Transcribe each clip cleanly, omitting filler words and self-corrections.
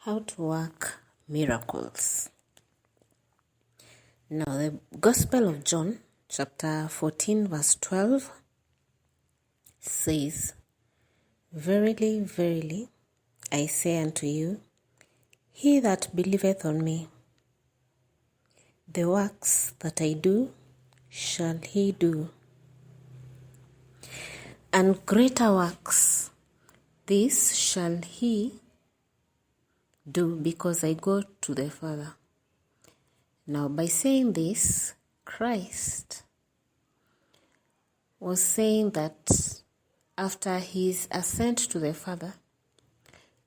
How to work miracles. Now, the Gospel of John, chapter 14, verse 12, says, Verily, verily, I say unto you, he that believeth on me, the works that I do shall he do, and greater works this shall he do, because I go to the Father. Now, by saying this, Christ was saying that after his ascent to the Father,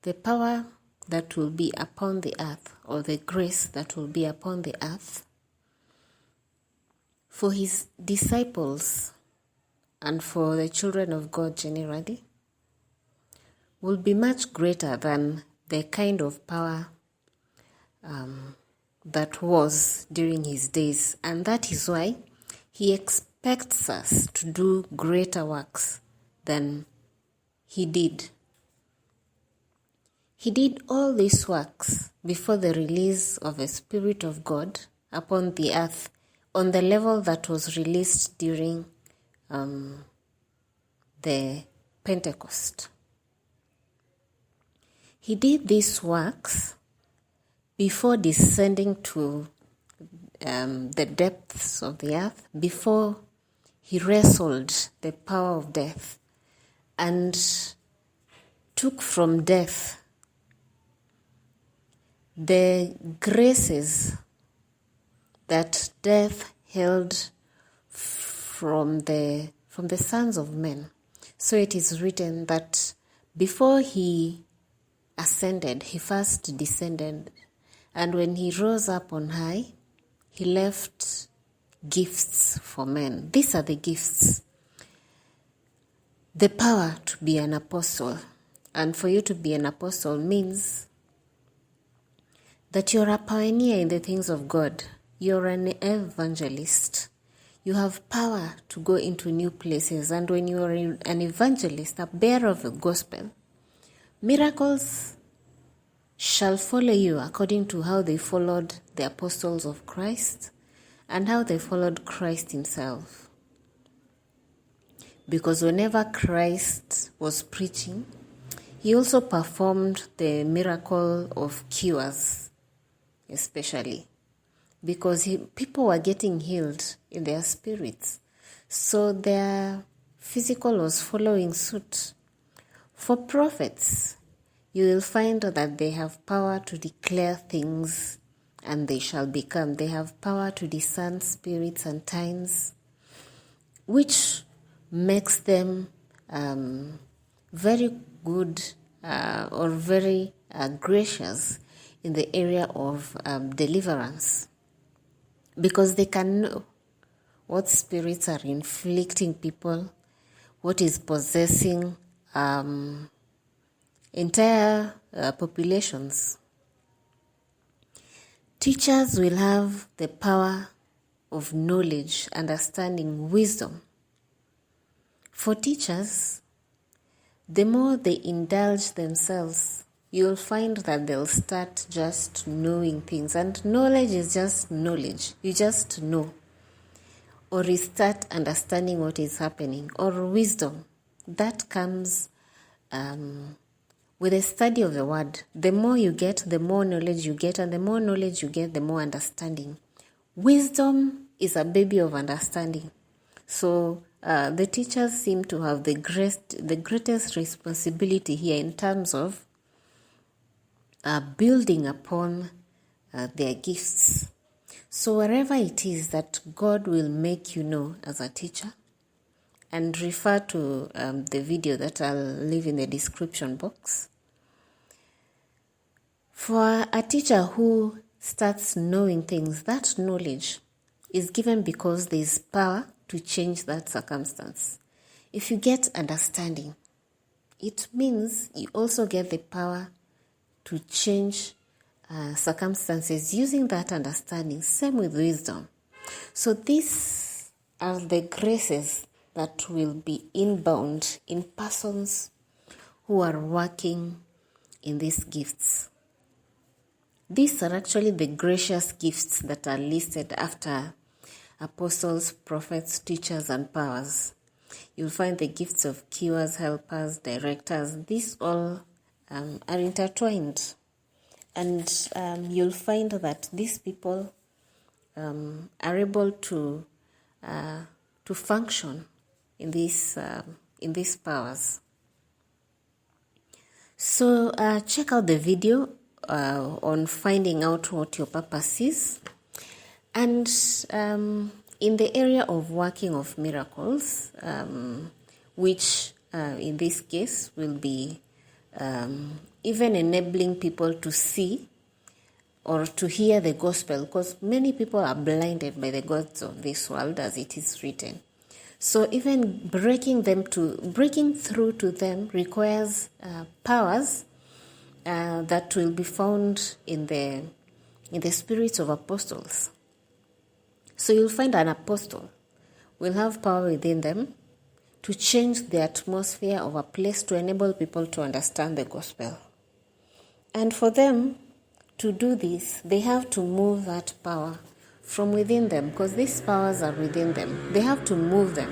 the power that will be upon the earth, or the grace that will be upon the earth, for his disciples and for the children of God generally, will be much greater than the kind of power that was during his days. And that is why he expects us to do greater works than he did. He did all these works before the release of the Spirit of God upon the earth on the level that was released during the Pentecost. He did these works before descending to the depths of the earth, before he wrestled the power of death and took from death the graces that death held from the sons of men. So it is written that before he ascended, he first descended, and when he rose up on high, he left gifts for men. These are the gifts. The power to be an apostle. And for you to be an apostle means that you're a pioneer in the things of God. You're an evangelist. You have power to go into new places. And when you are an evangelist, a bearer of the gospel, miracles shall follow you according to how they followed the apostles of Christ and how they followed Christ himself. Because whenever Christ was preaching, he also performed the miracle of cures, especially because people were getting healed in their spirits. So their physical was following suit. For prophets, you will find that they have power to declare things and they shall become. They have power to discern spirits and times, which makes them very good or very gracious in the area of deliverance, because they can know what spirits are inflicting people, what is possessing entire populations. Teachers will have the power of knowledge, understanding, wisdom. For teachers, the more they indulge themselves, you'll find that they'll start just knowing things. And knowledge is just knowledge. You just know. Or you start understanding what is happening. Or wisdom. That comes with a study of the word. The more you get, the more knowledge you get, and the more knowledge you get, the more understanding. Wisdom is a baby of understanding. So the teachers seem to have the greatest responsibility here in terms of building upon their gifts. So wherever it is that God will make you know as a teacher, and refer to the video that I'll leave in the description box. For a teacher who starts knowing things, that knowledge is given because there is power to change that circumstance. If you get understanding, it means you also get the power to change circumstances using that understanding. Same with wisdom. So these are the graces that will be inbound in persons who are working in these gifts. These are actually the gracious gifts that are listed after apostles, prophets, teachers, and powers. You'll find the gifts of cures, helpers, directors. These all are intertwined. And you'll find that these people are able to function in these powers. So check out the video on finding out what your purpose is. And in the area of working of miracles, which in this case will be even enabling people to see or to hear the gospel, because many people are blinded by the gods of this world, as it is written. So even breaking through to them requires powers that will be found in the spirits of apostles. So you'll find an apostle will have power within them to change the atmosphere of a place to enable people to understand the gospel. And for them to do this, they have to move that power from within them, because these powers are within them. They have to move them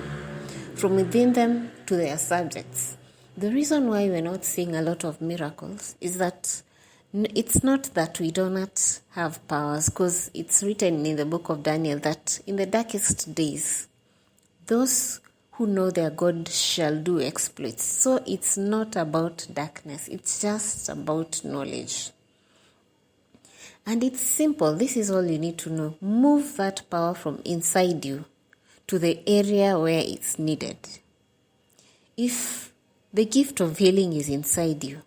from within them to their subjects. The reason why we're not seeing a lot of miracles is that it's not that we do not have powers, because it's written in the book of Daniel that in the darkest days, those who know their God shall do exploits. So it's not about darkness, it's just about knowledge. And it's simple. This is all you need to know. Move that power from inside you to the area where it's needed. If the gift of healing is inside you,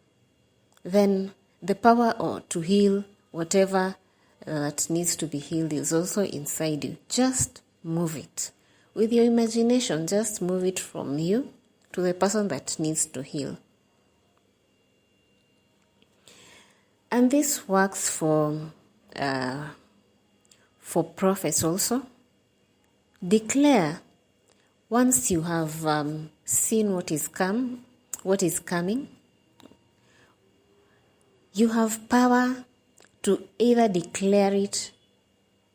then the power to heal whatever that needs to be healed is also inside you. Just move it. With your imagination, just move it from you to the person that needs to heal. And this works for prophets also. Declare once you have seen what is coming. You have power to either declare it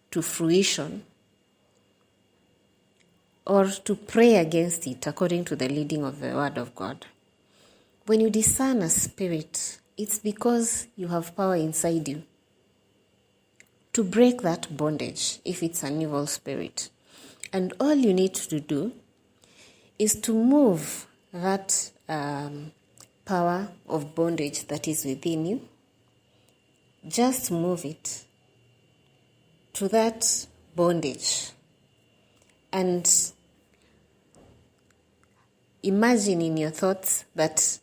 to fruition or to pray against it according to the leading of the Word of God. When you discern a spirit, it's because you have power inside you to break that bondage if it's an evil spirit. And all you need to do is to move that power of bondage that is within you. Just move it to that bondage and imagine in your thoughts that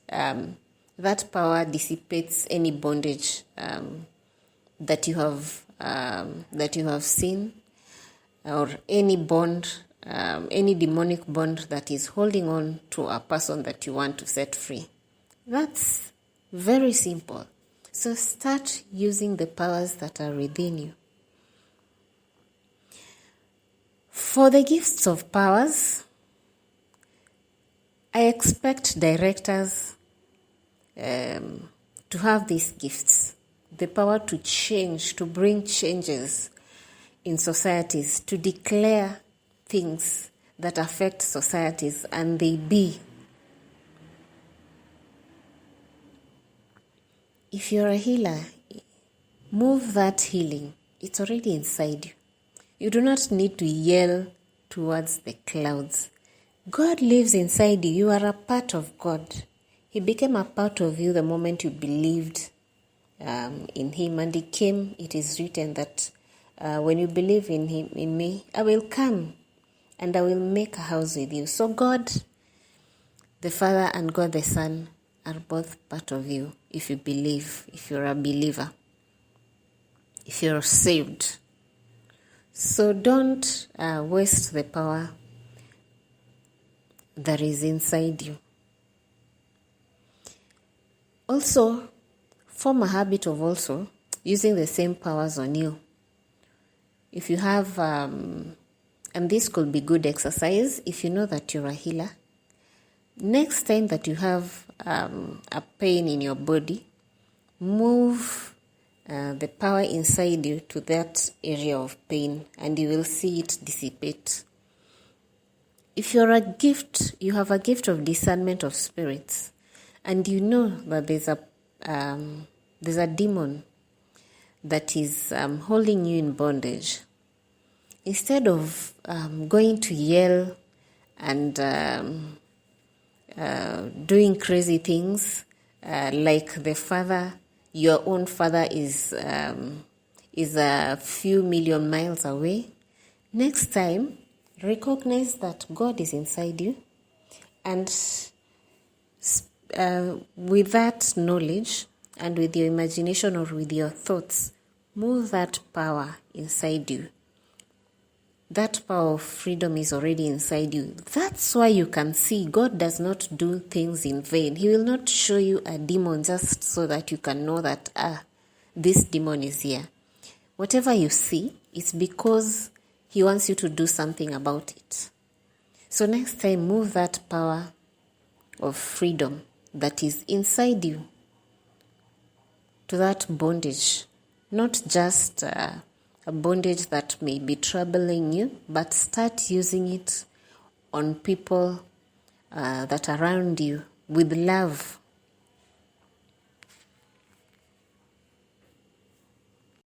that power dissipates any bondage that you have seen, or any bond, any demonic bond that is holding on to a person that you want to set free. That's very simple. So start using the powers that are within you. For the gifts of powers, I expect directors to have these gifts, the power to change, to bring changes in societies, to declare things that affect societies, and they be. If you're a healer, move that healing. It's already inside you. You do not need to yell towards the clouds. God lives inside you. You are a part of God. He became a part of you the moment you believed in Him, and He came. It is written that when you believe in Him, in me, I will come and I will make a house with you. So God the Father and God the Son are both part of you if you believe, if you're a believer, if you're saved. So don't waste the power that is inside you. Also, form a habit of also using the same powers on you. If you have, and this could be good exercise, if you know that you're a healer, next time that you have a pain in your body, move the power inside you to that area of pain, and you will see it dissipate. If you're a gift, you have a gift of discernment of spirits, and you know that there's a demon that is holding you in bondage. Instead of going to yell and doing crazy things, like your own father is a few million miles away, next time recognize that God is inside you, and with that knowledge and with your imagination or with your thoughts, move that power inside you. That power of freedom is already inside you. That's why you can see God does not do things in vain. He will not show you a demon just so that you can know that, this demon is here. Whatever you see, it's because He wants you to do something about it. So next time, move that power of freedom that is inside you to that bondage. Not just a bondage that may be troubling you, but start using it on people that are around you with love.